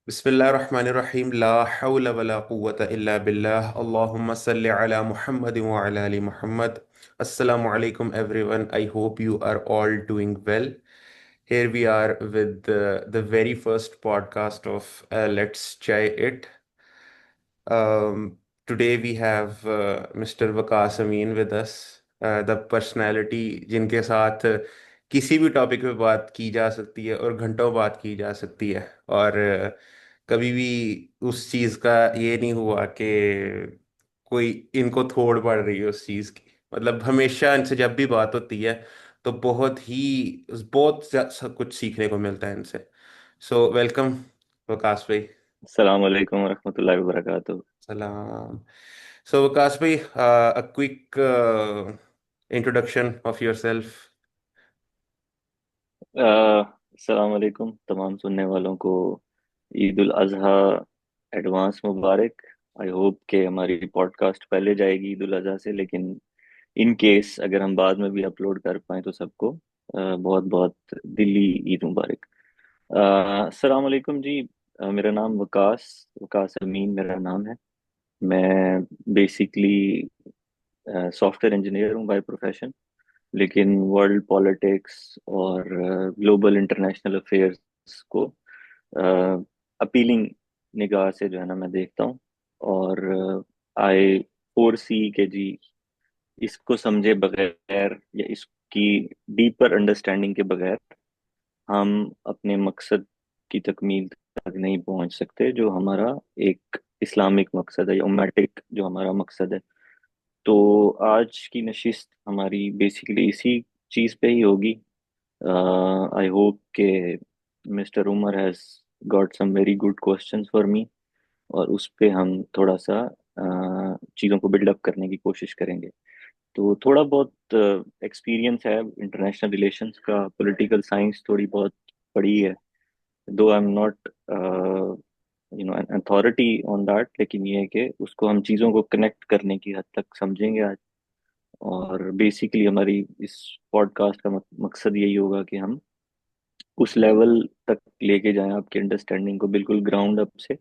बिस्मिल्लाहिर्रहमानिर्रहीम ला हौला वला कुव्वता इल्ला बिल्लाह अल्लाहुम्मा सल्लि अला मुहम्मद व अला आलि मुहम्मद। अस्सलामु अलैकुम everyone, I hope you are all doing well. Here we are with the very first podcast of Let's Try It. Um, Today we have Mr. Waqas Amin with us, the personality जिनके साथ किसी भी topic पे बात की जा सकती है और घंटों बात की जा सकती है। और कभी भी उस चीज़ का ये नहीं हुआ कि कोई इनको थोड़ पड़ रही है उस चीज़ की। मतलब हमेशा इनसे जब भी बात होती है तो कुछ सीखने को मिलता है इनसे। सो वेलकम वकास भाई। अस्सलाम वालेकुम रहमतुल्लाहि व बरकातुहू। Salam. So, Vikas bhai, a quick introduction of yourself. अस्सलाम वालेकुम तमाम सुनने वालों को ईद उल अजहा एडवांस मुबारक। आई होप कि हमारी पॉडकास्ट पहले जाएगी ईद उल अजहा से, लेकिन इन केस अगर हम बाद में भी अपलोड कर पाए तो सबको बहुत बहुत दिली ईद मुबारक। अस्सलाम वालेकुम जी। मेरा नाम वकास वकास अमीन मेरा नाम है। मैं बेसिकली सॉफ्टवेयर इंजीनियर हूँ बाय प्रोफेशन, लेकिन वर्ल्ड पॉलिटिक्स और ग्लोबल इंटरनेशनल अफेयर्स को अपीलिंग निगाह से जो है ना मैं देखता हूँ। और आई फोर सी के जी इसको समझे बगैर या इसकी डीपर अंडरस्टैंडिंग के बगैर हम अपने मकसद की तकमील तक नहीं पहुंच सकते, जो हमारा एक इस्लामिक मकसद है या उम्मैटिक जो हमारा मकसद है। तो आज की नशिस्त हमारी बेसिकली इसी चीज़ पे ही होगी। आई होप के mister Umar has got some very good questions for me, और उस पे हम थोड़ा सा चीज़ों को बिल्डअप करने की कोशिश करेंगे। तो थोड़ा बहुत एक्सपीरियंस है इंटरनेशनल रिलेशंस का, पॉलिटिकल साइंस थोड़ी बहुत पढ़ी है। दो I am not an authority on that, लेकिन ये है कि उसको हम चीज़ों को कनेक्ट करने की हद तक समझेंगे आज। और बेसिकली हमारी इस पॉडकास्ट का मकसद यही होगा कि हम उस लेवल तक लेके जाएं आपकी अंडरस्टैंडिंग को, बिल्कुल ग्राउंड अप से,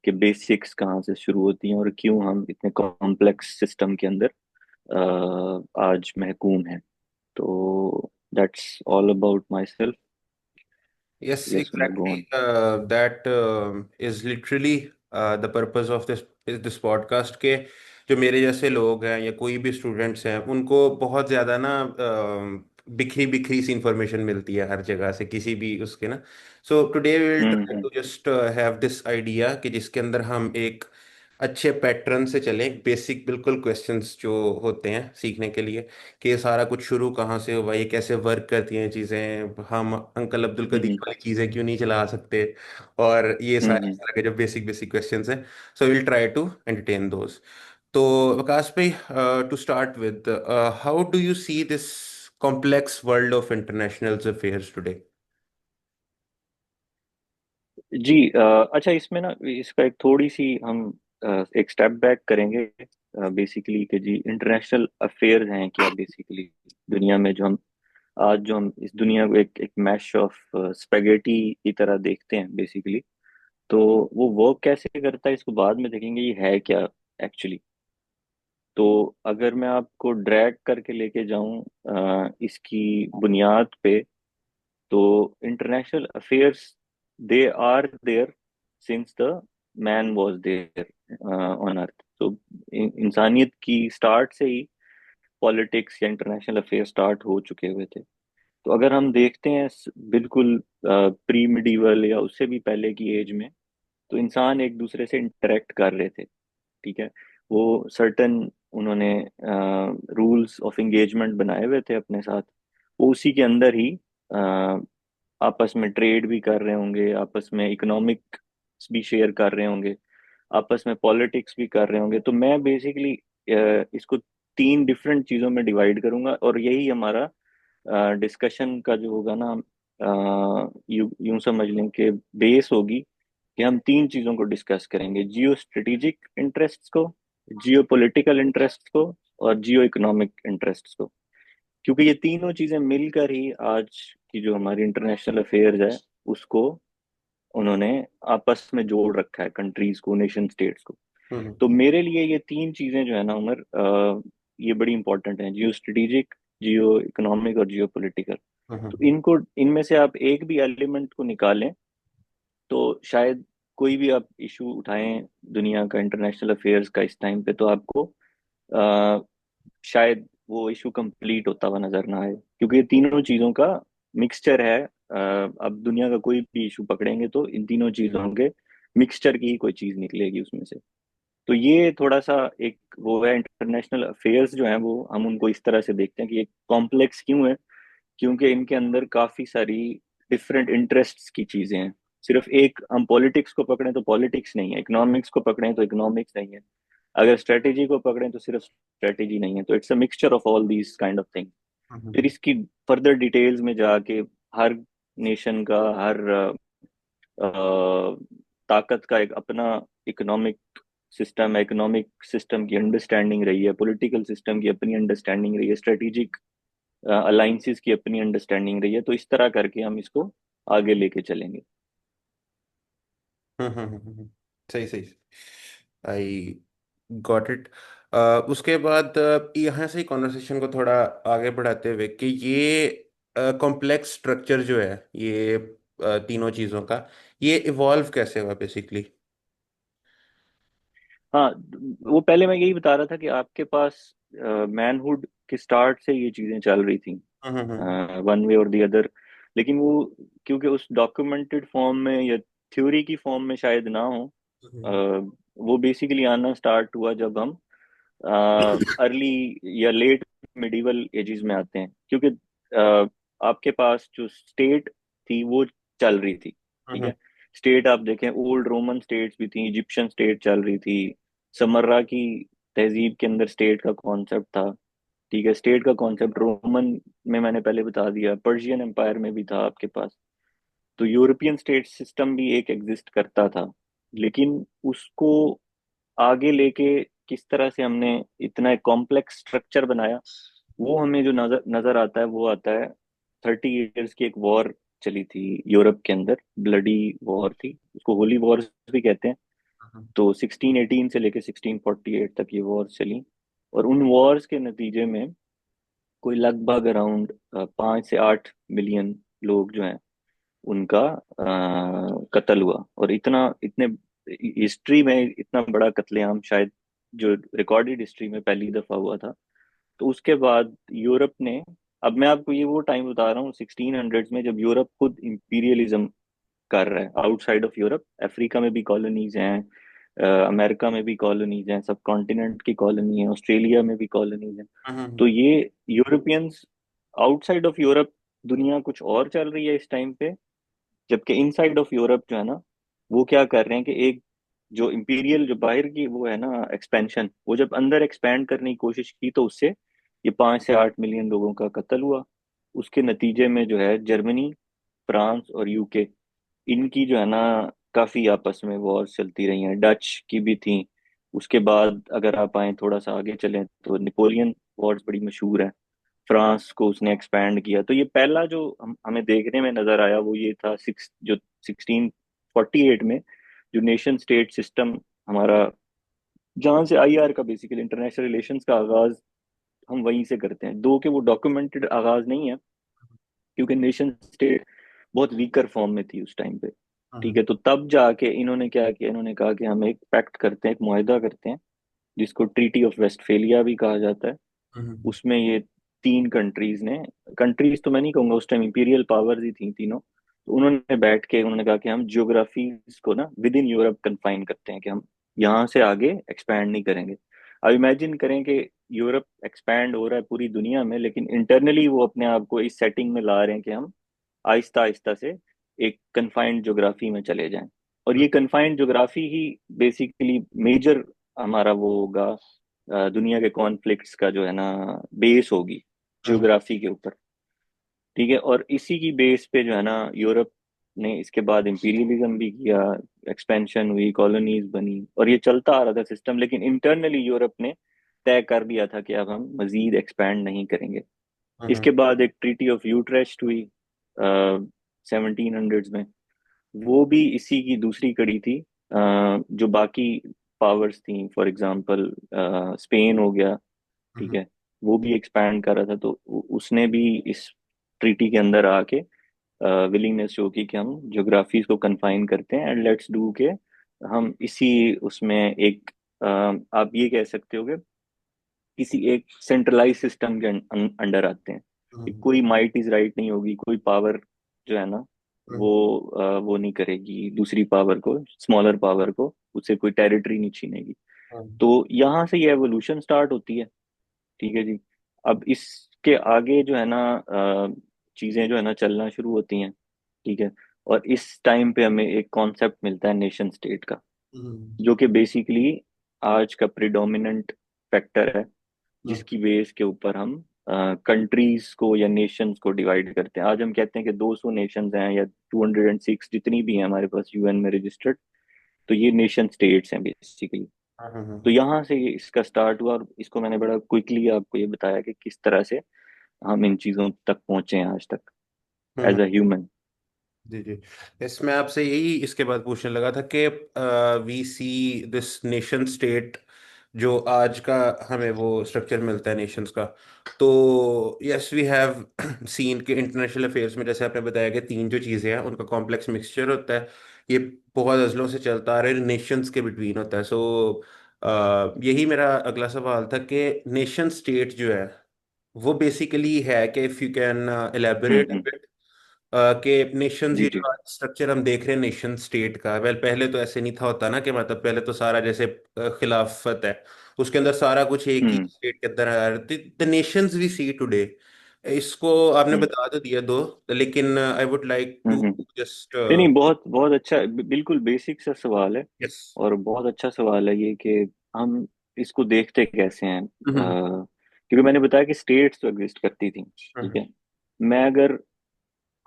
कि बेसिक्स कहाँ से शुरू होती हैं और क्यों हम इतने कॉम्प्लेक्स सिस्टम के अंदर आज महकूम हैं। तो that's all about myself. Yes, yes Umar, go exactly. On. That is literally the purpose of this podcast के जो मेरे जैसे लोग हैं या कोई भी स्टूडेंट्स हैं उनको बहुत ज़्यादा ना बिखरी बिखरी सी इंफॉर्मेशन मिलती है हर जगह से किसी भी उसके ना। So today we will try hmm. To just have this idea कि जिसके अंदर हम एक अच्छे पैटर्न से चलें, बेसिक बिल्कुल क्वेश्चंस जो होते हैं सीखने के लिए कि ये सारा कुछ शुरू कहाँ से हुआ, ये कैसे वर्क करती हैं चीज़ें, हम अंकल अब्दुल कदीर हम्म। वाली चीज़ें क्यों नहीं चला सकते, और ये सारे हम्म। इस तरह के जो बेसिक बेसिक क्वेश्चंस हैं। So will try to entertain those. तो विकास भाई, to start with, how do you see this complex world of international affairs today? जी, अच्छा, इसमें ना इसका एक थोड़ी सी हम एक स्टेप बैक करेंगे। बेसिकली कि जी इंटरनेशनल अफेयर्स हैं क्या बेसिकली दुनिया में, जो हम आज जो हम इस दुनिया को एक एक मैश ऑफ स्पेगेटी की तरह देखते हैं बेसिकली। तो वो वर्क कैसे करता है इसको बाद में देखेंगे, ये है क्या एक्चुअली। तो अगर मैं आपको ड्रैग करके लेके जाऊं इसकी बुनियाद पे, तो international affairs they are there since the man was there on earth. तो इंसानियत की स्टार्ट से ही पॉलिटिक्स या इंटरनेशनल अफेयर स्टार्ट हो चुके हुए थे। तो अगर हम देखते हैं बिल्कुल प्री मिडीवल या उससे भी पहले की एज में, तो इंसान एक दूसरे से इंटरेक्ट कर रहे थे। ठीक है। वो सर्टन उन्होंने रूल्स ऑफ एंगेजमेंट बनाए हुए थे अपने साथ। वो उसी के अंदर ही आपस में ट्रेड भी कर रहे होंगे, आपस में इकोनॉमिक्स भी शेयर कर रहे होंगे, आपस में पॉलिटिक्स भी कर रहे होंगे। तो मैं बेसिकली इसको तीन डिफरेंट चीज़ों में डिवाइड करूंगा, और यही हमारा डिस्कशन का जो होगा ना, यूं समझ लें कि बेस होगी कि हम तीन चीज़ों को डिस्कस करेंगे: जियो स्ट्रेटेजिक इंटरेस्ट्स को, जियो पॉलिटिकल इंटरेस्ट्स को, और जियो इकोनॉमिक इंटरेस्ट्स को। क्योंकि ये तीनों चीज़ें मिलकर ही आज की जो हमारी इंटरनेशनल अफेयर्स है उसको उन्होंने आपस में जोड़ रखा है, कंट्रीज को, नेशन स्टेट्स को। हम्म तो मेरे लिए ये तीन चीजें जो है ना उमर, ये बड़ी इंपॉर्टेंट हैं, जियो स्ट्रेटेजिक, जियो इकोनॉमिक और जियो पॉलिटिकल। तो हम्म इनको, इनमें से आप एक भी एलिमेंट को निकालें तो शायद कोई भी आप इशू उठाएं दुनिया का, इंटरनेशनल अफेयर्स का इस टाइम पे, तो आपको अ, शायद वो इशू कंप्लीट होता हुआ नजर ना आए, क्योंकि ये तीनों चीजों का मिक्सचर है। अब दुनिया का कोई भी इशू पकड़ेंगे तो इन तीनों चीजों के मिक्सचर की ही कोई चीज निकलेगी उसमें से। तो ये थोड़ा सा एक वो है, इंटरनेशनल अफेयर्स जो है वो हम उनको इस तरह से देखते हैं कि ये कॉम्प्लेक्स क्यों है, क्योंकि इनके अंदर काफी सारी डिफरेंट इंटरेस्ट्स की चीजें हैं। सिर्फ एक हम पॉलिटिक्स को पकड़ें तो पॉलिटिक्स नहीं है, इकोनॉमिक्स को पकड़ें तो इकोनॉमिक्स नहीं है, अगर स्ट्रेटेजी को पकड़ें तो सिर्फ स्ट्रेटेजी नहीं है। तो it's a mixture of all these kind of thing. फिर हम्म इसकी फर्दर डिटेल्स में जाके हर नेशन का, हर ताकत का एक अपना इकोनॉमिक सिस्टम है, इकोनॉमिक सिस्टम की अंडरस्टैंडिंग रही है, पॉलिटिकल सिस्टम की अपनी अंडरस्टैंडिंग रही है, स्ट्रेटेजिक अलाइंसेस की अपनी अंडरस्टैंडिंग रही है। तो इस तरह करके हम इसको आगे लेके चलेंगे। सही सही। I got it. उसके बाद यहाँ से कॉन्वर्सेशन को थोड़ा आगे बढ़ाते हुए कि ये कॉम्प्लेक्स स्ट्रक्चर जो है ये तीनों चीज़ों का, ये इवॉल्व कैसे हुआ बेसिकली। हाँ, वो पहले मैं यही बता रहा था कि आपके पास मैनहुड के स्टार्ट से ये चीजें चल रही थी, हम्म वन वे और दी अदर। लेकिन वो क्योंकि उस डॉक्यूमेंटेड फॉर्म में या थ्योरी की फॉर्म में शायद ना हो, अ, वो बेसिकली आना स्टार्ट हुआ जब हम अर्ली या लेट मिडिवल एजेस में आते हैं, क्योंकि आपके पास जो स्टेट थी वो चल रही थी, ठीक हम्म है। स्टेट आप देखें, ओल्ड रोमन स्टेट्स भी थी, इजिप्शियन स्टेट चल रही थी, समर्रा की तहजीब के अंदर स्टेट का कॉन्सेप्ट था, ठीक है। स्टेट का कॉन्सेप्ट रोमन में मैंने पहले बता दिया, पर्शियन एम्पायर में भी था आपके पास। तो यूरोपियन स्टेट सिस्टम भी एक एग्जिस्ट करता था, लेकिन उसको आगे लेके किस तरह से हमने इतना एक कॉम्प्लेक्स स्ट्रक्चर बनाया, वो हमें जो नजर नजर आता है वो आता है 30 इयर्स की एक वॉर चली थी यूरोप के अंदर, ब्लडी वॉर थी, उसको होली वॉर भी कहते हैं। तो 1618 से लेके 1648 तक ये वॉर चली, और उन वॉर्स के नतीजे में कोई लगभग अराउंड 5 से 8 मिलियन लोग जो हैं उनका कत्ल हुआ। और इतना, इतने हिस्ट्री में इतना बड़ा कत्लेआम शायद जो रिकॉर्डेड हिस्ट्री में पहली दफा हुआ था। तो उसके बाद यूरोप ने, अब मैं आपको ये वो टाइम बता रहा हूँ 1600s में, जब यूरोप खुद इंपीरियलिज्म कर रहा है। आउटसाइड ऑफ यूरोप अफ्रीका में भी कॉलोनीज हैं, अमेरिका में भी कॉलोनीज हैं, सब कॉन्टिनेंट की कॉलोनी है, ऑस्ट्रेलिया में भी कॉलोनीज हैं। तो हम्म ये यूरोपियंस, आउटसाइड ऑफ यूरोप दुनिया कुछ और चल रही है इस टाइम पे, जबकि इनसाइड ऑफ यूरोप जो है ना, वो क्या कर रहे हैं कि एक जो इंपीरियल, जो बाहर की वो है ना एक्सपेंशन, वो जब अंदर एक्सपैंड करने की कोशिश की तो उससे ये 5 से 8 मिलियन लोगों का कत्ल हुआ। उसके नतीजे में जो है जर्मनी, फ्रांस और यूके, इनकी जो है ना काफी आपस में वॉर चलती रही हैं, डच की भी थी। उसके बाद अगर आप आए थोड़ा सा आगे चलें तो नेपोलियन वॉर्स बड़ी मशहूर है, फ्रांस को उसने एक्सपैंड किया। तो ये पहला जो हमें देखने में नजर आया वो ये था, 1648 में, जो नेशन स्टेट सिस्टम हमारा, जहां से आईआर का, बेसिकली इंटरनेशनल रिलेशंस का आगाज हम वहीं से करते हैं। दो के वो डॉक्यूमेंटेड आगाज नहीं है, क्योंकि नेशन स्टेट बहुत वीकर फॉर्म में थी उस टाइम पे, ठीक है। तो तब जाके इन्होंने क्या किया, इन्होंने कहा कि हम एक पैक्ट करते हैं, एक मुआहदा करते हैं, जिसको ट्रीटी ऑफ वेस्टफेलिया भी कहा जाता है। उसमें ये तीन कंट्रीज ने, कंट्रीज तो मैं नहीं कहूंगा, उस टाइम इंपीरियल पावर्स ही थी तीनों, तो उन्होंने बैठ के उन्होंने कहा कि हम ज्योग्राफीज को ना विद इन यूरोप कन्फाइन करते हैं, कि हम यहाँ से आगे एक्सपैंड नहीं करेंगे। अब इमेजिन करें कि यूरोप एक्सपैंड हो रहा है पूरी दुनिया में, लेकिन इंटरनली वो अपने आप को इस सेटिंग में ला रहे हैं कि हम आहिस्ता आहिस्ता से एक कन्फाइंड ज्योग्राफी में चले जाएं। और ये कन्फाइंड ज्योग्राफी ही बेसिकली मेजर हमारा वो होगा, दुनिया के कॉन्फ्लिक्ट्स का जो है ना बेस होगी, ज्योग्राफी के ऊपर, ठीक है। और इसी की बेस पे जो है ना यूरोप ने इसके बाद इंपीरियलिज्म भी किया, एक्सपेंशन हुई, कॉलोनीज बनी, और ये चलता आ रहा था सिस्टम। लेकिन इंटरनली यूरोप ने तय कर दिया था कि अब हम मजीद एक्सपैंड नहीं करेंगे। इसके बाद एक ट्रीटी ऑफ यूट्रेस्ट हुई 1700s में, वो भी इसी की दूसरी कड़ी थी। जो बाकी पावर्स थी, फॉर एग्जांपल स्पेन हो गया, ठीक हम्म, है, वो भी एक्सपैंड कर रहा था, तो उसने भी इस ट्रीटी के अंदर आके विलिंगनेस शो की कि हम ज्योग्राफीज को कन्फाइन करते हैं एंड लेट्स डू के हम इसी उसमें एक आप ये कह सकते हो कि किसी एक सेंट्रलाइज सिस्टम के अंडर आते हैं कि हम्म, कोई माइट इज राइट नहीं होगी, कोई पावर जो है ना हम्म, वो नहीं करेगी दूसरी पावर को, स्मॉलर पावर को, उससे कोई टेरिटरी नहीं छीनेगी। हम्म, तो यहाँ से ये एवोल्यूशन स्टार्ट होती है। ठीक है जी। अब इसके आगे जो है ना चीजें जो है ना चलना शुरू होती हैं। ठीक है। और इस टाइम पे हमें एक कॉन्सेप्ट मिलता है नेशन स्टेट का, हम्म, जो कि बेसिकली आज का प्रिडोमिनेंट फैक्टर है, हम्म, जिसकी बेस के ऊपर हम कंट्रीज को या नेशंस को डिवाइड करते हैं। आज हम कहते हैं कि 200 नेशंस हैं या 206 जितनी भी हैं हमारे पास यूएन में रजिस्टर्ड, तो ये नेशन स्टेट्स हैं बेसिकली। तो यहाँ से ये इसका स्टार्ट हुआ, और इसको मैंने बड़ा क्विकली आपको ये बताया कि किस तरह से हम इन चीजों तक पहुंचे हैं आज तक हम्म, एज अ ह्यूमन। जी जी। इसमें आपसे यही इसके बाद पूछने लगा था कि we see this nation state जो आज का हमें वो स्ट्रक्चर मिलता है नेशंस का। तो यस वी हैव सीन के इंटरनेशनल अफेयर्स में जैसे आपने बताया कि तीन जो चीज़ें हैं उनका कॉम्प्लेक्स मिक्सचर होता है। ये बहुत अजलों से चलता आ रहा है, नेशंस के बिटवीन होता है। सो यही मेरा अगला सवाल था कि नेशन स्टेट जो है वो बेसिकली है कि इफ़ यू कैन एलेबोरेट हम्म। कि नेशंस ये जी जी। जो स्ट्रक्चर हम देख रहे हैं नेशन स्टेट का, वेल पहले तो ऐसे नहीं था होता ना कि मतलब पहले तो सारा जैसे खिलाफत है उसके अंदर सारा कुछ एक ही हम्म स्टेट के अंदर आ रहा है। The nations we see today, इसको आपने हम्म बता तो दिया दो, लेकिन I would like to hmm. Just नहीं नहीं, बहुत बहुत अच्छा, बिल्कुल बेसिक सा सवाल है। यस। और बहुत अच्छा सवाल है ये कि हम इसको देखते कैसे हैं। क्योंकि मैंने बताया कि स्टेट्स तो एग्जिस्ट करती थी, ठीक है। मैं अगर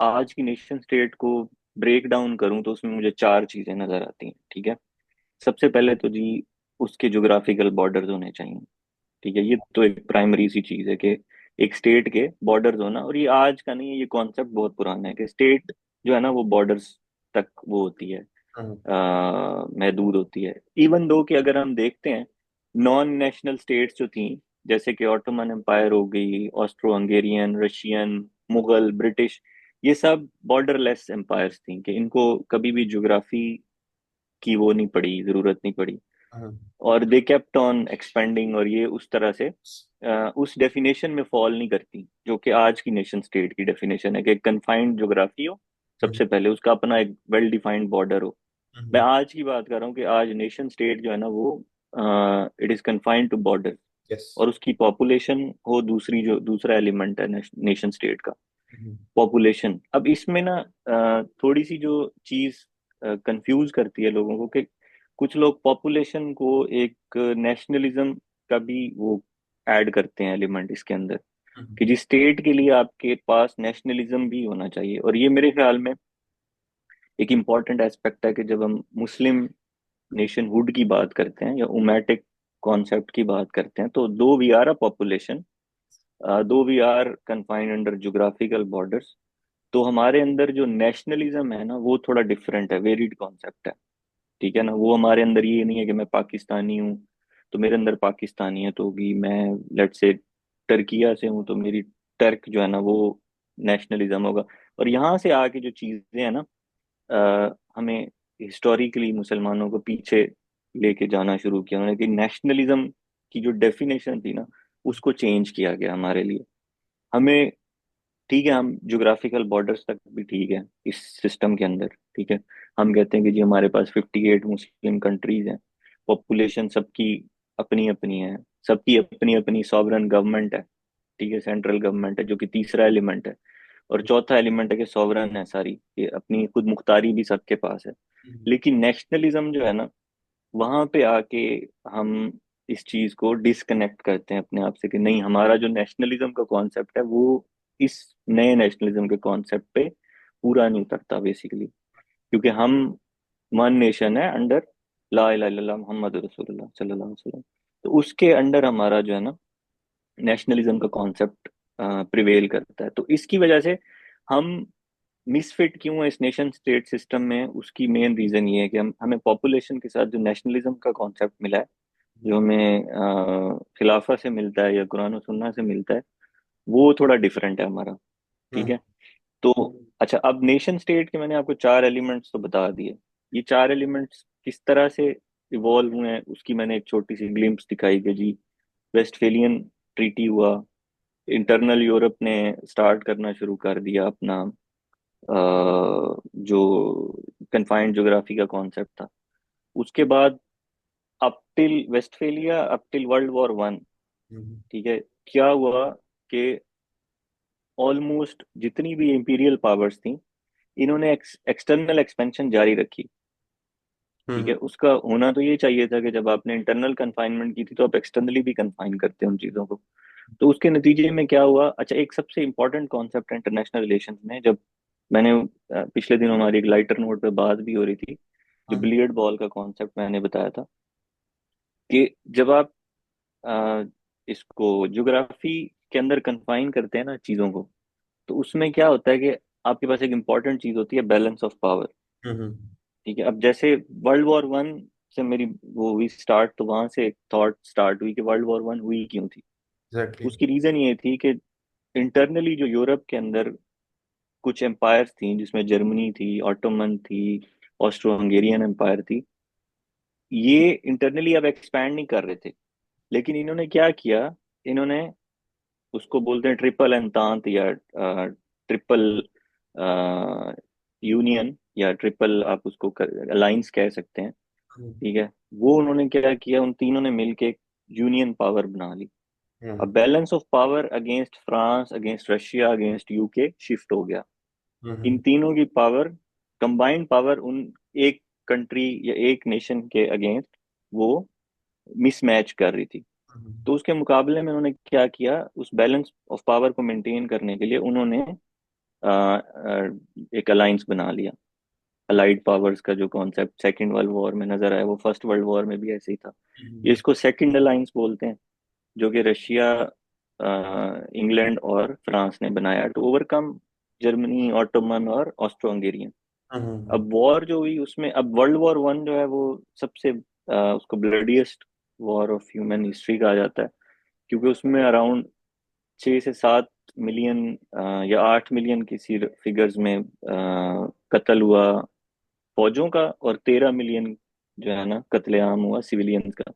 आज की नेशन स्टेट को ब्रेक डाउन करूं तो उसमें मुझे चार चीजें नजर आती हैं, ठीक है। सबसे पहले तो जी उसके ज्योग्राफिकल बॉर्डर्स होने चाहिए। ठीक है, ये तो एक प्राइमरी सी चीज है कि एक स्टेट के बॉर्डर्स होना। और ये आज का नहीं है, ये कॉन्सेप्ट बहुत पुराना है कि स्टेट जो है ना वो बॉर्डर्स तक वो होती है, महदूद होती है। इवन दो कि अगर हम देखते हैं नॉन नेशनल स्टेट्स जो थी, जैसे कि ऑटोमन एम्पायर हो गई, Austro Hungarian, Russian, Mughal, British, ये सब बॉर्डरलेस एम्पायर्स थी कि इनको कभी भी ज्योग्राफी की वो नहीं पड़ी, जरूरत नहीं पड़ी। और दे केप्ट ऑन एक्सपेंडिंग, और ये उस तरह से उस डेफिनेशन में फॉल नहीं करती जो कि आज की नेशन स्टेट की डेफिनेशन है कि कन्फाइंड ज्योग्राफी हो, सबसे पहले उसका अपना एक वेल डिफाइंड बॉर्डर हो। मैं आज की बात कर रहा हूँ कि आज नेशन स्टेट जो है ना वो it is confined to border, yes. और उसकी पॉपुलेशन हो दूसरी, जो दूसरा एलिमेंट है नेशन स्टेट का, पॉपुलेशन। अब इसमें ना थोड़ी सी जो चीज कंफ्यूज करती है लोगों को कि कुछ लोग पॉपुलेशन को एक नेशनलिज्म का भी वो ऐड करते हैं एलिमेंट इसके अंदर, कि जिस स्टेट के लिए आपके पास नेशनलिज्म भी होना चाहिए। और ये मेरे ख्याल में एक इम्पॉर्टेंट एस्पेक्ट है कि जब हम मुस्लिम नेशनहुड की बात करते हैं या उमैटिक कॉन्सेप्ट की बात करते हैं, तो though we are a population, though we are confined under geographical borders, तो हमारे अंदर जो नेशनलिज्म है ना वो थोड़ा डिफरेंट है, वेरिड कॉन्सेप्ट है। ठीक है ना, वो हमारे अंदर ये नहीं है कि मैं पाकिस्तानी हूँ तो मेरे अंदर पाकिस्तानियत होगी, मैं लेट्स से टर्किया से हूँ तो मेरी टर्क जो है ना वो नेशनलिज्म होगा। और यहाँ से आके जो चीजें हैं ना हमें हिस्टोरिकली मुसलमानों को पीछे लेके जाना शुरू किया उन्होंने, कि नेशनलिज्म की जो डेफिनेशन थी ना उसको चेंज किया गया हमारे लिए। हमें, ठीक है, हम ज्योग्राफिकल बॉर्डर्स तक भी ठीक है इस सिस्टम के अंदर, ठीक है। हम कहते हैं कि जी हमारे पास 58 मुस्लिम कंट्रीज हैं, पॉपुलेशन सबकी अपनी अपनी है, सबकी अपनी अपनी सॉवरन गवर्नमेंट है, ठीक है, सेंट्रल गवर्नमेंट है जो कि तीसरा एलिमेंट है। और चौथा एलिमेंट है कि सॉवरन है सारी, ये अपनी खुद मुख्तारी भी सबके पास है। लेकिन नेशनलिज्म जो है ना वहां पे आके हम इस चीज को डिसकनेक्ट करते हैं अपने आप से, कि नहीं, हमारा जो नेशनलिज्म का कॉन्सेप्ट है वो इस नए नेशनलिज्म के कॉन्सेप्ट पे पूरा नहीं उतरता बेसिकली। क्योंकि हम वन नेशन है अंडर ला इलाहा इल्लल्लाह मोहम्मद रसूलुल्लाह सल्लल्लाहु अलैहि वसल्लम, तो उसके अंडर हमारा जो है ना नेशनलिज्म का कॉन्सेप्ट प्रिवेल करता है। तो इसकी वजह से हम मिसफिट क्यों है इस नेशन स्टेट सिस्टम में, उसकी मेन रीजन ये है कि हम हमें पॉपुलेशन के साथ जो नेशनलिज्म का कॉन्सेप्ट मिला है, जो हमें खिलाफा से मिलता है या कुरान और सुन्ना से मिलता है, वो थोड़ा डिफरेंट है हमारा। ठीक हम्म है। तो अच्छा, अब नेशन स्टेट के मैंने आपको चार एलिमेंट्स तो बता दिए। ये चार एलिमेंट्स किस तरह से इवॉल्व हुए हैं उसकी मैंने एक छोटी सी ग्लिम्स दिखाई कि जी, वेस्टफेलियन ट्रीटी हुआ, इंटरनल यूरोप ने स्टार्ट करना शुरू कर दिया अपना जो कन्फाइंड ज्योग्राफी का कॉन्सेप्ट था। उसके बाद up till Westphalia, up till world war 1, हम्म ठीक है, क्या हुआ कि ऑलमोस्ट जितनी भी इंपीरियल पावर्स थी, इन्होंने एक्सटर्नल एक्सपेंशन जारी रखी। ठीक है, हम्म उसका होना तो ये चाहिए था कि जब आपने इंटरनल कन्फाइनमेंट की थी तो आप एक्सटर्नली भी कन्फाइन करते हैं उन चीज़ों को। तो उसके नतीजे में क्या हुआ, अच्छा, एक सबसे इंपॉर्टेंट कॉन्सेप्ट है इंटरनेशनल रिलेशंस में, जब मैंने पिछले दिन हमारी एक लाइटर नोट पे बात भी हो रही थी, जो हम्म बिलियर्ड बॉल का कॉन्सेप्ट मैंने बताया था कि जब आप अ, इसको ज्योग्राफी के अंदर कन्फाइन करते हैं ना चीज़ों को, तो उसमें क्या होता है कि आपके पास एक इंपॉर्टेंट चीज़ होती है, बैलेंस ऑफ पावर। हम्म ठीक है, अब जैसे वर्ल्ड वॉर 1 से मेरी वो हुई स्टार्ट, तो वहां से एक थॉट स्टार्ट हुई कि वर्ल्ड वॉर 1 हुई क्यों थी। एग्जैक्टली। उसकी रीजन ये थी कि इंटरनली जो यूरोप के अंदर कुछ एम्पायर्स थी, जिसमें जर्मनी थी, ऑटोमन थी, ऑस्ट्रो हंगेरियन एम्पायर थी, ये इंटरनली अब एक्सपैंड नहीं कर रहे थे। लेकिन इन्होंने क्या किया, इन्होंने उसको बोलते हैं ट्रिपल एंतांत या ट्रिपल यूनियन, या ट्रिपल आप उसको अलाइंस कह सकते हैं। ठीक है, वो उन्होंने क्या किया, उन तीनों ने मिलके एक यूनियन पावर बना ली। अब hmm balance of power against France, against Russia, against UK shift हो गया। इन हम्म तीनों की पावर, कंबाइंड पावर, उन एक कंट्री या एक नेशन के अगेंस्ट वो मिसमैच कर रही थी। हम्म तो उसके मुकाबले में उन्होंने क्या किया, उस बैलेंस ऑफ पावर को मेंटेन करने के लिए उन्होंने एक अलायंस बना लिया। अलाइड पावर्स का जो कॉन्सेप्ट सेकेंड वर्ल्ड वॉर में नजर आया, वो फर्स्ट वर्ल्ड वॉर में भी ऐसे ही था। ये हम्म इसको सेकेंड अलायंस बोलते हैं, जो कि रशिया, इंग्लैंड और फ्रांस ने बनाया टू ओवरकम जर्मनी, ऑटोमन और ऑस्ट्रो हंगेरियन। हम्म अब वॉर जो हुई उसमें, अब वर्ल्ड वॉर 1 जो है वो सबसे उसको bloodiest war of human history कहा जाता है, क्योंकि उसमें अराउंड 6 से 7 मिलियन या 8 मिलियन किसी फिगर्स में कत्ल हुआ फौजों का, और 13 मिलियन जो है ना कत्लेआम हुआ सिविलियंस का।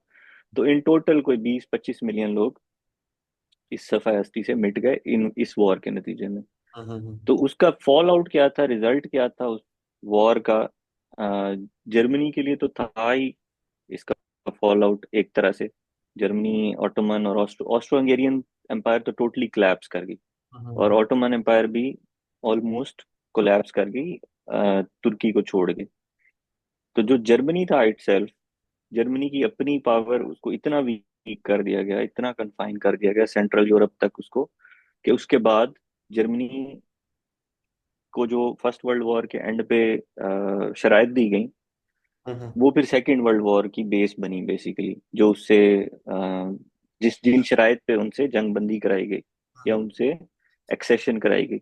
तो इन टोटल कोई 20-25 मिलियन लोग इस सफाई हस्ती से मिट गए इन इस वॉर के नतीजे में। हम्म तो उसका फॉल आउट क्या था, रिजल्ट क्या था उस वॉर का? जर्मनी के लिए तो था ही इसका फॉल आउट एक तरह से। जर्मनी, ऑटोमन और ऑस्ट्रो हंगेरियन एम्पायर तो टोटली कोलैप्स कर गई, और हम्म ऑटोमन एम्पायर भी ऑलमोस्ट कोलैप्स कर गई, तुर्की को छोड़ के। तो जो जर्मनी था इटसेल्फ, जर्मनी की अपनी पावर, उसको इतना वीक कर दिया गया, इतना कन्फाइन कर दिया गया सेंट्रल यूरोप तक उसको, कि उसके बाद जर्मनी को जो फर्स्ट वर्ल्ड वॉर के एंड पे शराइत दी गई, हम्म वो फिर सेकेंड वर्ल्ड वॉर की बेस बनी बेसिकली, जो उससे जिस जिन शराइत पे उनसे जंग बंदी कराई गई या उनसे एक्सेशन कराई गई।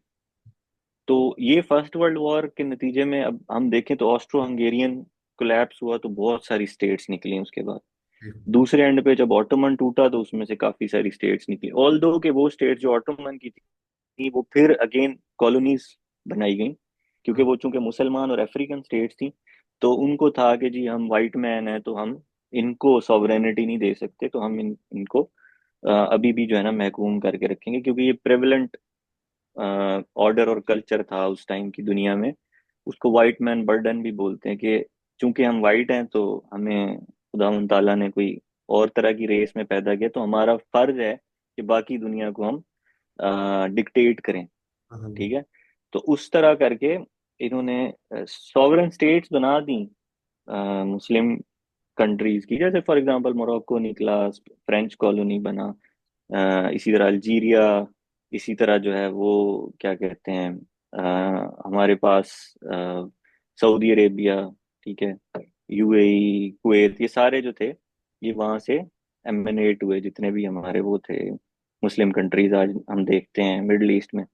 तो ये फर्स्ट वर्ल्ड वॉर के नतीजे में अब हम देखें तो ऑस्ट्रो हंगेरियन कोलैप्स हुआ, तो बहुत सारी स्टेट्स निकली उसके बाद। दूसरे एंड पे जब ऑटोमन टूटा, तो उसमें से काफी सारी स्टेट्स निकली, ऑल दो के वो स्टेट्स जो ऑटोमन की थी वो फिर अगेन कॉलोनीज बनाई गई, क्योंकि वो चूंकि मुसलमान और अफ्रीकन स्टेट्स थी। तो उनको था कि जी हम वाइट मैन है, तो हम इनको सॉवरेनिटी नहीं दे सकते, तो हम इनको अभी भी जो है ना महकूम करके रखेंगे, क्योंकि ये प्रेवलेंट ऑर्डर और कल्चर था उस टाइम की दुनिया में। उसको वाइट मैन बर्डन भी बोलते हैं कि चूंकि हम वाइट हैं, तो हमें खुदा ताला ने कोई और तरह की रेस में पैदा किया, तो हमारा फर्ज है कि बाकी दुनिया को हम डिक्टेट करें। ठीक है, तो उस तरह करके इन्होंने सॉवरेन स्टेट्स बना दी मुस्लिम कंट्रीज की, जैसे फॉर एग्जांपल मोरक्को निकला, फ्रेंच कॉलोनी बना, इसी तरह अल्जीरिया, इसी तरह जो है वो क्या कहते हैं, हमारे पास सऊदी अरेबिया, ठीक है, यूएई, कुवैत, ये सारे जो थे, ये वहां से एमिनेट हुए, जितने भी हमारे वो थे मुस्लिम कंट्रीज आज हम देखते हैं मिडल ईस्ट में।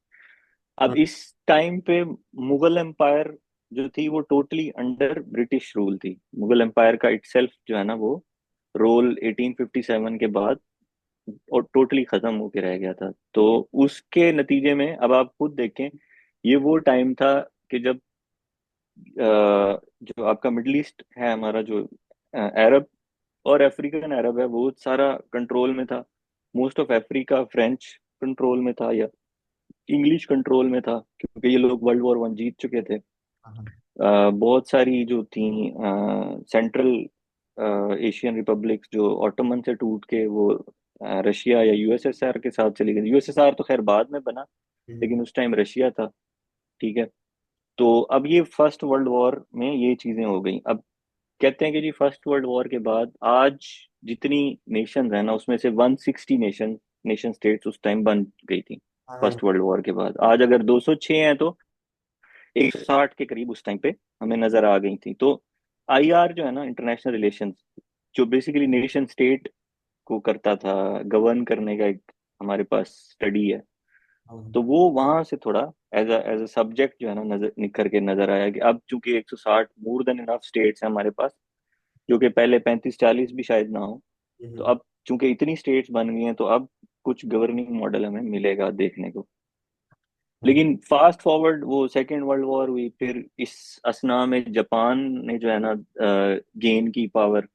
अब इस टाइम पे मुगल एम्पायर जो थी वो टोटली अंडर ब्रिटिश रूल थी। मुगल एम्पायर का इटसेल्फ जो है ना वो रोल 1857 के बाद और टोटली खत्म होके रह गया था। तो उसके नतीजे में अब आप खुद देखें, ये वो टाइम था कि जब जो आपका मिडल ईस्ट है हमारा, जो अरब और अफ्रीकन अरब है, वो सारा कंट्रोल में था। Most of Africa French control में था या इंग्लिश कंट्रोल में था, क्योंकि ये लोग वर्ल्ड वॉर 1 जीत चुके थे। बहुत सारी जो थी सेंट्रल एशियन रिपब्लिक्स जो ऑटोमन से टूट के वो रशिया या यूएसएसआर के साथ चली गई। यूएसएसआर तो खैर बाद में बना, लेकिन उस टाइम रशिया था। ठीक है। तो अब ये फर्स्ट वर्ल्ड वॉर में ये चीजें हो गई। अब कहते हैं कि जी फर्स्ट वर्ल्ड वॉर के बाद आज जितनी नेशन है ना, उसमें से 160 नेशन स्टेट्स उस टाइम बन गई थी। फर्स्ट वर्ल्ड वॉर के बाद आज अगर 206 हैं तो 160 के करीब उस टाइम पे हमें नजर आ गई थी। तो आईआर जो है ना, इंटरनेशनल रिलेशंस, जो बेसिकली नेशन स्टेट को करता था गवर्न करने का, एक हमारे पास स्टडी है। तो वो वहां से थोड़ा एज अ सब्जेक्ट जो है ना नजर निखर के नजर आया कि अब चूंकि 160 मोर देन इनफ स्टेट्स हैं हमारे पास, जो कि पहले 35-40 भी शायद ना हो। तो अब चूंकि इतनी स्टेट्स बन गई हैं तो अब कुछ गवर्निंग मॉडल हमें मिलेगा देखने को। लेकिन फास्ट फॉरवर्ड वो सेकेंड वर्ल्ड वॉर हुई, फिर इस असना में जापान ने जो है ना गेन की पावर,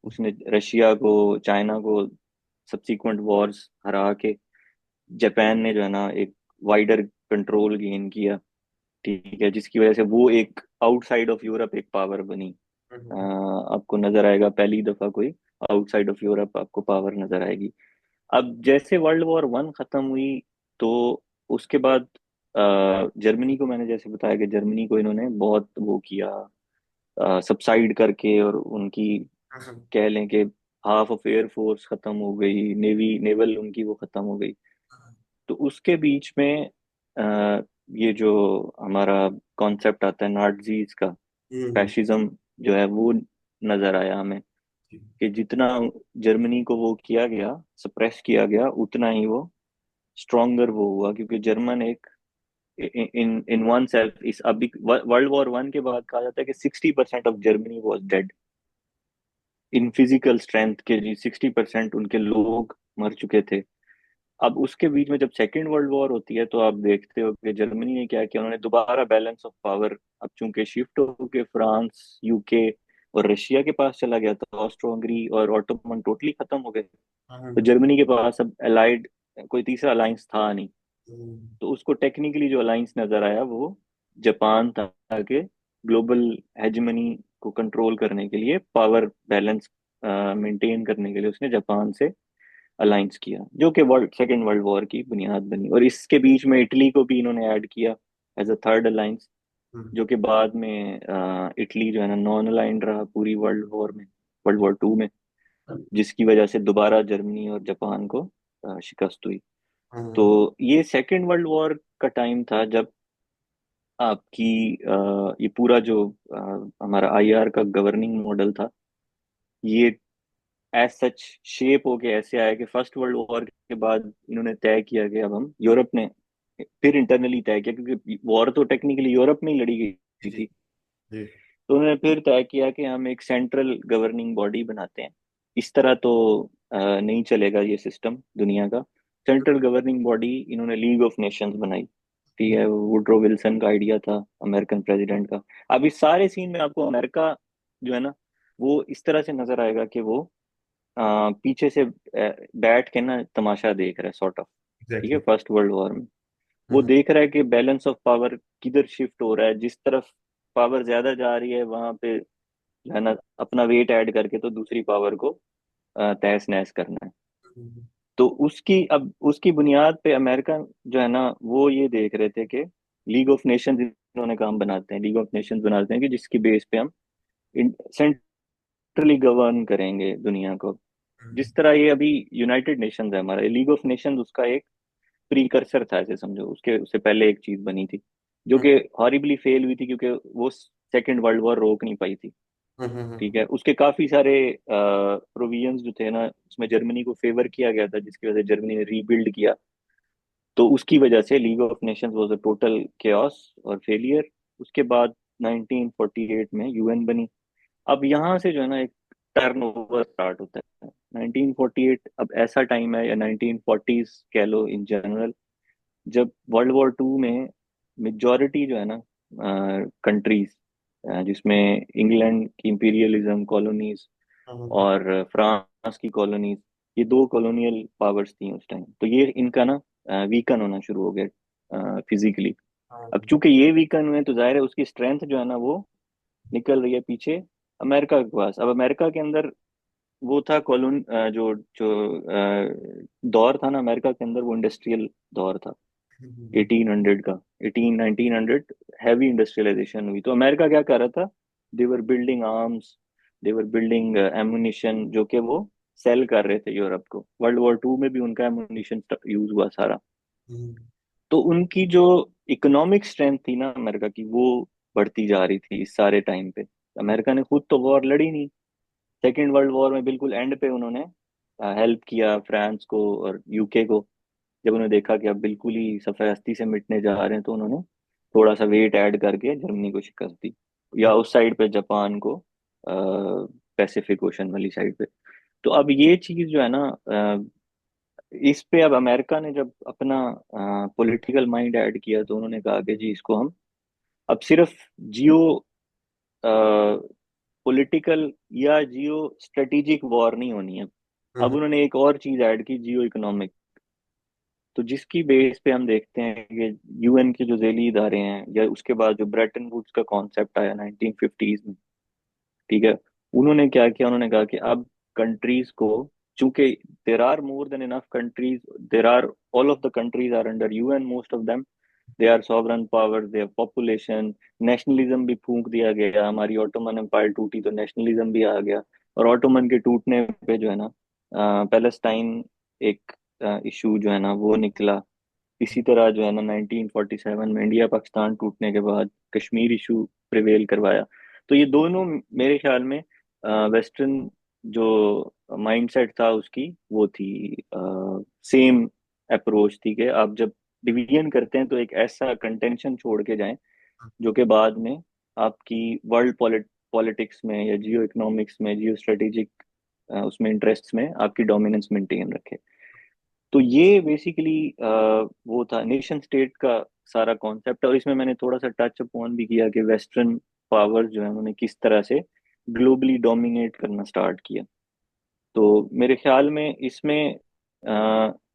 उसने रशिया को, चाइना को सब्सीक्वेंट वॉर्स हरा के जापान ने जो है ना एक वाइडर कंट्रोल गेन किया। ठीक है, जिसकी वजह से वो एक आउटसाइड ऑफ यूरोप एक पावर बनी। आपको नजर आएगा पहली दफा कोई आउटसाइड ऑफ यूरोप आपको पावर नजर आएगी। अब जैसे वर्ल्ड वॉर 1 खत्म हुई तो उसके बाद जर्मनी को, मैंने जैसे बताया कि जर्मनी को इन्होंने बहुत वो किया सबसाइड करके, और उनकी कह लें कि हाफ ऑफ एयर फोर्स खत्म हो गई, नेवी नेवल उनकी वो खत्म हो गई। तो उसके बीच में अ, ये जो हमारा कॉन्सेप्ट आता है नाटजीज का, फैशिज्म जो है वो नजर आया हमें कि जितना जर्मनी को वो किया गया, सप्रेस किया गया, उतना ही वो स्ट्रोंगर वो हुआ, क्योंकि जर्मन एक इन इन वन सेल्फ इस अभी वर्ल्ड वॉर 1 के बाद कहा जाता है कि 60% of Germany was dead in physical strength के जी। 60% उनके लोग मर चुके थे। अब उसके बीच में जब सेकेंड वर्ल्ड वॉर होती है तो आप देखते हो कि जर्मनी ने क्या किया, उन्होंने दोबारा बैलेंस ऑफ पावर, अब चूंकि शिफ्ट होके फ्रांस, यूके और रशिया के पास चला गया था, ऑस्ट्रो हंगरी और ऑटोमन टोटली खत्म हो गए। तो जर्मनी के पास अब अलाइड कोई तीसरा अलायंस था नहीं। तो उसको टेक्निकली जो अलायंस नजर आया वो जापान था, कि ग्लोबल हेजमनी को कंट्रोल करने के लिए, पावर बैलेंस मेंटेन करने के लिए उसने जापान से अलायंस किया, जो कि वर्ल्ड सेकेंड वर्ल्ड वॉर की बुनियाद बनी। और इसके बीच में इटली को भी इन्होंने ऐड किया एज अ थर्ड अलायंस, जो कि बाद में इटली जो है ना नॉन अलाइंड रहा पूरी वर्ल्ड वॉर 2 में, जिसकी वजह से दोबारा जर्मनी और जापान को शिकस्त हुई। तो ये सेकेंड वर्ल्ड वॉर का टाइम था जब आपकी ये पूरा जो हमारा आईआर का गवर्निंग मॉडल था, ये एज सच शेप होके ऐसे आया कि फर्स्ट वर्ल्ड वॉर के बाद इन्होंने तय किया कि अब हम, यूरोप ने फिर इंटरनली तय किया, क्योंकि वॉर तो टेक्निकली यूरोप में ही लड़ी गई थी। तो उन्होंने फिर तय किया कि हम एक सेंट्रल गवर्निंग बॉडी बनाते हैं। इस तरह तो नहीं चलेगा ये सिस्टम दुनिया का। सेंट्रल गवर्निंग बॉडी इन्होंने लीग ऑफ नेशंस बनाई। ठीक है, वुड्रो विल्सन का आइडिया था, अमेरिकन प्रेसिडेंट का। अब इस सारे सीन में आपको अमेरिका जो है ना वो इस तरह से नजर आएगा कि वो पीछे से बैठ के ना तमाशा देख रहा है, सॉर्ट ऑफ। ठीक है, एग्जैक्टली। फर्स्ट वर्ल्ड वॉर में वो देख रहा है कि बैलेंस ऑफ पावर किधर शिफ्ट हो रहा है, जिस तरफ पावर ज्यादा जा रही है वहां पे जो है ना अपना वेट ऐड करके तो दूसरी पावर को तहस नहस करना है। तो उसकी बुनियाद पे अमेरिका जो है ना वो ये देख रहे थे कि लीग ऑफ नेशंस इन्होंने काम बनाते हैं, लीग ऑफ नेशंस बनाते हैं कि जिसकी बेस पे हम सेंट्रली गवर्न करेंगे दुनिया को। जिस तरह ये अभी यूनाइटेड नेशंस है हमारा, लीग ऑफ नेशंस उसका एक प्रीकर्सर था, ऐसे समझो। उससे पहले एक चीज बनी थी जो कि हॉरिबली फेल हुई थी, क्योंकि वो सेकेंड वर्ल्ड वॉर रोक नहीं पाई थी। ठीक है, उसके काफी सारे प्रोविजंस जो थे ना उसमें जर्मनी को फेवर किया गया था, जिसकी वजह से जर्मनी ने रीबिल्ड किया। तो उसकी वजह से league of Nations was a total chaos और फेलियर। उसके बाद 1948 में यूएन बनी। अब यहाँ से जो है ना एक टर्नओवर स्टार्ट होता है। 1948 अब ऐसा टाइम है, या 1940s कह लो इन जनरल, जब वर्ल्ड वॉर टू में मेजॉरिटी जो है ना कंट्रीज, जिसमें इंग्लैंड की इंपीरियलिज्म कॉलोनीज हम्म। और फ्रांस की कॉलोनीज, ये दो कॉलोनियल पावर्स थी उस टाइम, तो ये इनका ना वीकन होना शुरू हो गया फिजिकली। अब हम्म। चूंकि ये वीकन हुए तो जाहिर है उसकी स्ट्रेंथ जो है ना वो निकल रही है पीछे अमेरिका के पास। अब अमेरिका के अंदर वो था जो जो दौर था ना अमेरिका के अंदर, वो इंडस्ट्रियल दौर था, हम्म। 1800 का, 1900 हैवी इंडस्ट्रियलाइजेशन हुई। तो अमेरिका क्या कर रहा था, they were building arms, they were building ammunition, जो कि वो सेल कर रहे थे यूरोप को। वर्ल्ड वॉर टू में भी उनका एमुनिशन यूज हुआ सारा। हम्म। तो उनकी जो इकोनॉमिक स्ट्रेंथ थी ना अमेरिका की, वो बढ़ती जा रही थी इस सारे टाइम पे। अमेरिका ने खुद तो वॉर लड़ी नहीं। सेकेंड वर्ल्ड वॉर में बिल्कुल एंड पे उन्होंने हेल्प किया फ्रांस को और यूके को। जब उन्होंने देखा कि अब बिल्कुल ही सफेद हस्ती से मिटने जा रहे हैं, तो उन्होंने थोड़ा सा वेट ऐड करके जर्मनी को शिकस्त दी, या उस साइड पे जापान को, पैसिफिक ओशन वाली साइड पे। तो अब ये चीज जो है ना, इस पे अब अमेरिका ने जब अपना पॉलिटिकल माइंड ऐड किया, तो उन्होंने कहा कि जी इसको हम अब सिर्फ जियो पॉलिटिकल या जियो स्ट्रेटेजिक वॉर नहीं होनी है। अब हम्म। उन्होंने एक और चीज ऐड की, जियो इकोनॉमिक। तो जिसकी बेस पे हम देखते हैं कि यूएन के जो झेली इदारे हैं, या उसके बाद जो ब्रेटन वुड्स का कॉन्सेप्ट आया 1950s में, ठीक है, उन्होंने क्या किया, उन्होंने कहा कि अब कंट्रीज को, चूंकि there are more than enough countries, there are all of the countries are under UN, most of them they are sovereign power, they population, nationalism भी फूंक दिया गया। हमारी ऑटोमन एम्पायर टूटी तो नेशनलिज्म भी आ गया। और ऑटोमन के टूटने पे जो है ना पैलेस्टाइन एक इशू जो है ना वो निकला। इसी तरह जो है ना 1947 में इंडिया पाकिस्तान टूटने के बाद कश्मीर इशू प्रिवेल करवाया। तो ये दोनों मेरे ख्याल में वेस्टर्न जो माइंडसेट था उसकी, वो थी सेम अप्रोच थी कि आप जब डिवीजन करते हैं तो एक ऐसा कंटेंशन छोड़ के जाएं जो कि बाद में आपकी वर्ल्ड पॉलिटिक्स में या जियो इकोनॉमिक्स में, जियो स्ट्रेटेजिक उसमें इंटरेस्ट्स में आपकी डोमिनेंस मेंटेन रखे। तो ये बेसिकली वो था नेशन स्टेट का सारा कॉन्सेप्ट। और इसमें मैंने थोड़ा सा टच अपॉन भी किया कि वेस्टर्न पावर जो है उन्होंने किस तरह से ग्लोबली डोमिनेट करना स्टार्ट किया। तो मेरे ख्याल में इसमें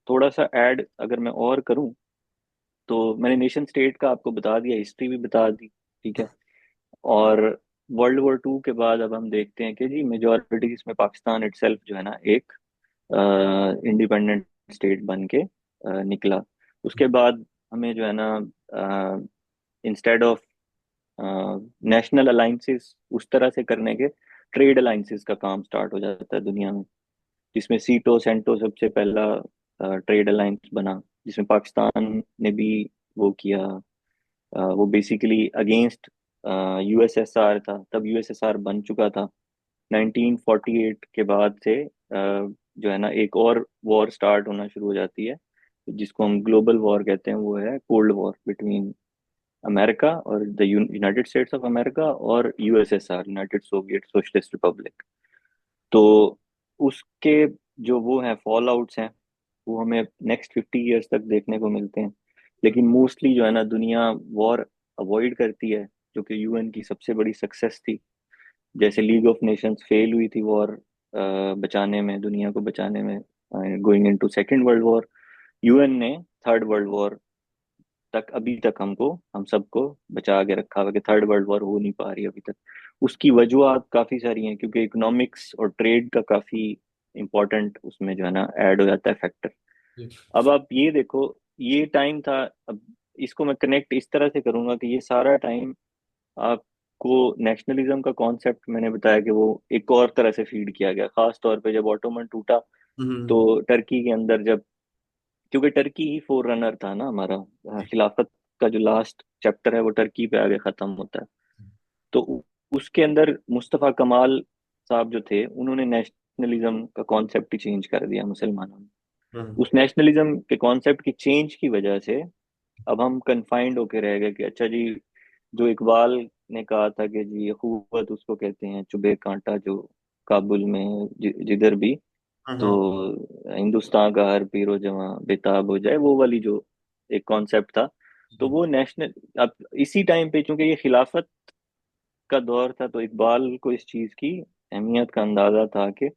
थोड़ा सा ऐड अगर मैं और करूं, तो मैंने नेशन स्टेट का आपको बता दिया, हिस्ट्री भी बता दी, ठीक है। और वर्ल्ड वॉर टू के बाद अब हम देखते हैं कि जी मेजोरिटी इसमें पाकिस्तान इटसेल्फ जो है ना एक इंडिपेंडेंट स्टेट बन के निकला। उसके बाद हमें जो है ना इंस्टेड ऑफ नेशनल अलाइंसेस उस तरह से करने के, ट्रेड अलाइंसेस का काम स्टार्ट हो जाता है दुनिया में, जिसमें सीटो सेंटो सबसे पहला ट्रेड अलायंस बना, जिसमें पाकिस्तान ने भी वो किया। वो बेसिकली अगेंस्ट यूएसएसआर था, तब यूएसएसआर बन चुका था। 1948 के बाद से जो है ना एक और वॉर स्टार्ट होना शुरू हो जाती है, जिसको हम ग्लोबल वॉर कहते हैं। वो है कोल्ड वॉर बिटवीन अमेरिका और the United States of America और USSR, United Soviet Socialist Republic. तो उसके जो वो हैं फॉल आउट्स हैं, वो हमें नेक्स्ट 50 ईयर्स तक देखने को मिलते हैं। लेकिन मोस्टली जो है ना दुनिया वॉर अवॉइड करती है, जो कि यूएन की सबसे बड़ी सक्सेस थी। जैसे लीग ऑफ नेशंस फेल हुई थी वॉर बचाने में, दुनिया को बचाने में, going into second world war, UN ने थर्ड वर्ल्ड वॉर तक अभी तक हमको, हम सबको बचा के रखा हुआ कि थर्ड वर्ल्ड वॉर हो नहीं पा रही अभी तक। उसकी वजूहत काफी सारी हैं, क्योंकि इकोनॉमिक्स और ट्रेड का काफी इंपॉर्टेंट उसमें जो है ना ऐड हो जाता है फैक्टर। अब आप ये देखो, ये टाइम था। अब इसको मैं कनेक्ट इस तरह से करूंगा कि ये सारा टाइम आपको नेशनलिज्म का कॉन्सेप्ट मैंने बताया कि वो एक और तरह से फीड किया गया, खास तौर पे जब ऑटोमन टूटा। हम्म। तो टर्की के अंदर जब, क्योंकि टर्की ही फोर रनर था ना हमारा, खिलाफत का जो लास्ट चैप्टर है वो टर्की पे आगे खत्म होता है। तो उसके अंदर मुस्तफा कमाल साहब जो थे, उन्होंने नेशनलिज्म का कॉन्सेप्ट ही चेंज कर दिया मुसलमानों में। हम्म उस नेशनलिज्म के कॉन्सेप्ट की चेंज की वजह से अब हम कन्फाइंड होके रह गए कि अच्छा जी, जो इकबाल ने कहा था कि जी अखुवत उसको कहते हैं, चुभे कांटा जो काबुल में है, जिधर भी, तो हम्म हिंदुस्तान का हर पीरो जवां बेताब हो जाए, वो वाली जो एक कॉन्सेप्ट था। तो हम्म वो नेशनल, अब इसी टाइम पे चूंकि ये खिलाफत का दौर था, तो इकबाल को इस चीज की अहमियत का अंदाजा था कि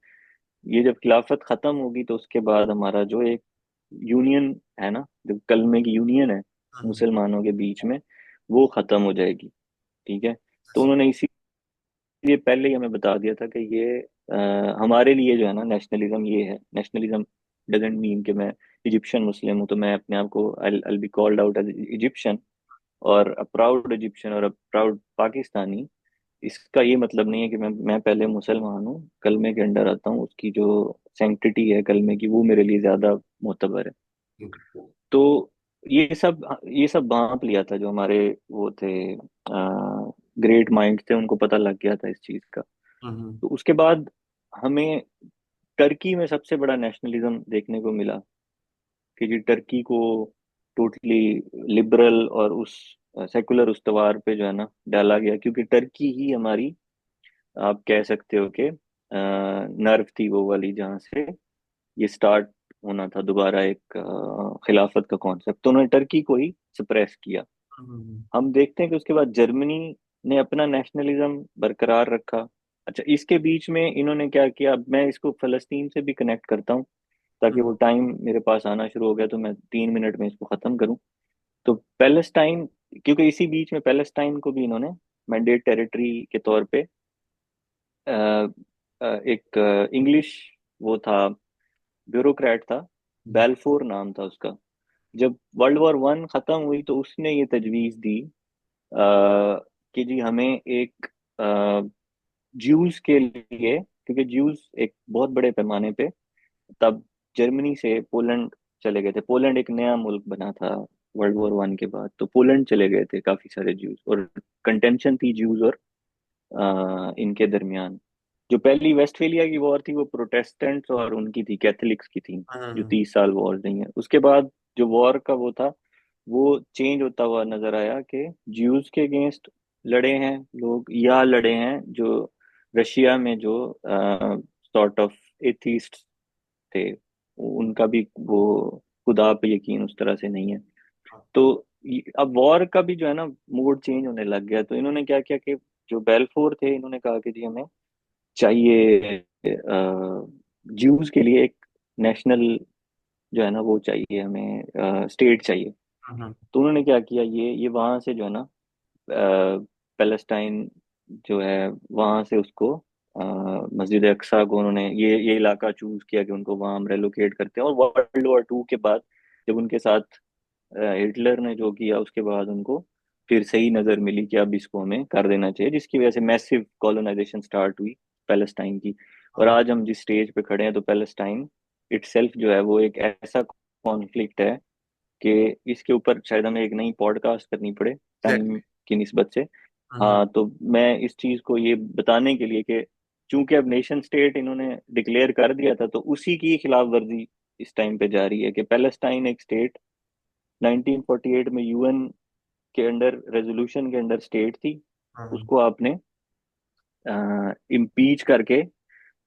ये जब खिलाफत खत्म होगी तो उसके बाद हमारा जो एक यूनियन है ना, जो कलमे की यूनियन है हम्म मुसलमानों के बीच में, वो खत्म हो जाएगी। ठीक है। तो उन्होंने इसीलिए पहले ही हमें बता दिया था कि ये हमारे लिए जो है ना नेशनलिज्म ये है। नेशनलिज्म डजेंट मीन कि मैं इजिप्शियन मुस्लिम हूँ तो मैं अपने आप को I be called out as Egyptian और अ प्राउड इजिप्शियन और अ प्राउड पाकिस्तानी। इसका ये मतलब नहीं है कि मैं पहले मुसलमान हूँ, कलमे के अंडर आता हूँ, उसकी जो सैंक्टिटी है कलमे की वो मेरे लिए ज्यादा मोतबर है। तो ये सब भांप लिया था जो हमारे वो थे ग्रेट माइंड थे, उनको पता लग गया था इस चीज का। हम्म तो उसके बाद हमें टर्की में सबसे बड़ा नेशनलिज्म देखने को मिला कि जी टर्की को टोटली लिबरल और उस सेकुलर उस्तवार पे जो है ना डाला गया, क्योंकि टर्की ही हमारी, आप कह सकते हो कि नर्व थी वो वाली जहाँ से ये स्टार्ट होना था दोबारा एक खिलाफत का कॉन्सेप्ट। तो उन्होंने टर्की को ही सप्रेस किया। हम्म हम देखते हैं कि उसके बाद जर्मनी ने अपना नेशनलिज्म बरकरार रखा। अच्छा, इसके बीच में इन्होंने क्या किया, अब मैं इसको फलस्तीन से भी कनेक्ट करता हूँ ताकि वो टाइम मेरे पास आना शुरू हो गया तो मैं 3 मिनट में इसको खत्म करूं। तो पैलेस्टाइन, क्योंकि इसी बीच में पैलेस्टाइन को भी इन्होंने मैंडेट टेरिटरी के तौर पे अ, एक इंग्लिश वो था, ब्यूरोक्रेट था, बेल्फोर नाम था उसका। जब वर्ल्ड वॉर वन खत्म हुई तो उसने ये तजवीज दी कि जी हमें एक ज्यूज के लिए, क्योंकि ज्यूज एक बहुत बड़े पैमाने पे तब जर्मनी से पोलैंड चले गए थे। पोलैंड एक नया मुल्क बना था वर्ल्ड वॉर वन के बाद, तो पोलैंड चले गए थे काफी सारे ज्यूज, और कंटेंशन थी ज्यूज और इनके दरमियान। जो पहली वेस्टफेलिया की वॉर थी वो प्रोटेस्टेंट्स और उनकी थी, कैथलिक्स की थी, जो हम्म 30 साल वॉर नहीं है। उसके बाद जो वॉर का वो था वो चेंज होता हुआ नजर आया कि ज्यूज के अगेंस्ट लड़े हैं लोग, या लड़े हैं जो रशिया में जो सॉर्ट ऑफ एथीस्ट थे, उनका भी वो खुदा पे यकीन उस तरह से नहीं है। तो अब वॉर का भी जो है ना मूड चेंज होने लग गया। तो इन्होंने क्या किया कि जो बेल्फोर थे इन्होंने कहा कि जी हमें चाहिए ज्यूज के लिए एक नेशनल जो है ना वो चाहिए, हमें स्टेट चाहिए। हम्म तो उन्होंने क्या किया, ये वहां से जो है ना पैलेस्टाइन जो है वहां से उसको मस्जिद अक्सा को उन्होंने ये इलाका चूज किया कि उनको वहां हम रेलोकेट करते हैं। और वर्ल्ड वॉर टू के बाद जब उनके साथ हिटलर ने जो किया उसके बाद उनको फिर सही नजर मिली कि अब इसको हमें कर देना चाहिए, जिसकी वजह से मैसिव कॉलोनाइजेशन स्टार्ट हुई पैलेस्टाइन की। और आज हम जिस स्टेज पे खड़े हैं तो पैलेस्टाइन इटसेल्फ जो है वो एक ऐसा कॉन्फ्लिक्ट है कि इसके ऊपर शायद हमें एक नई पॉडकास्ट करनी पड़े टाइम एग्जैक्टली की निस्बत से। हम्म हाँ, तो मैं इस चीज को ये बताने के लिए कि चूंकि अब नेशन स्टेट इन्होंने डिक्लेयर कर दिया था तो उसी की खिलाफ वर्जी इस टाइम पे जारी है कि पैलेस्टाइन एक स्टेट 1948 में यूएन के अंडर रेजोल्यूशन के अंडर स्टेट थी, हम्म उसको आपने इम्पीच करके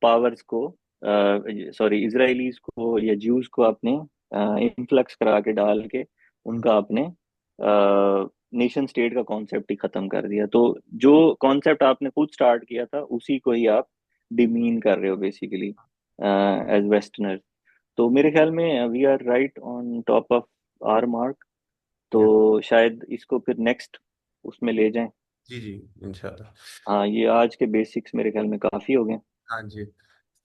पावर्स को, सॉरी इजरायलीज को या ज्यूज को आपने इन्फ्लक्स करा के डाल के उनका आपने नेशन स्टेट का कॉन्सेप्ट ही खत्म कर दिया। तो जो कॉन्सेप्ट आपने खुद स्टार्ट किया था उसी को ही आप डिमीन कर रहे हो बेसिकली एज वेस्टर्नर। तो मेरे ख्याल में we are right on top of our mark. तो या शायद इसको फिर नेक्स्ट उसमें ले जाएं। जी जी इंशाल्लाह। हाँ, ये आज के बेसिक्स मेरे ख्याल में काफी हो गए। हाँ जी।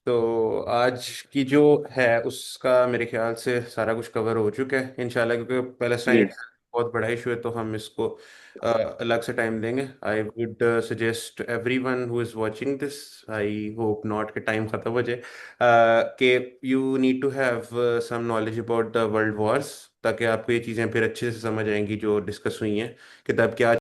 तो आज की जो है उसका मेरे ख्याल से सारा कुछ कवर हो चुका है इंशाल्लाह, क्योंकि पैलेस्टाइन जी। एक बहुत बड़ा इशू है तो हम इसको अलग से टाइम देंगे। I would suggest everyone who is watching this, I hope not कि टाइम खत्म हो जाए, कि you need to have some knowledge about the world wars, ताकि आपको ये चीज़ें फिर अच्छे से समझ आएंगी जो डिस्कस हुई हैं कि तब क्या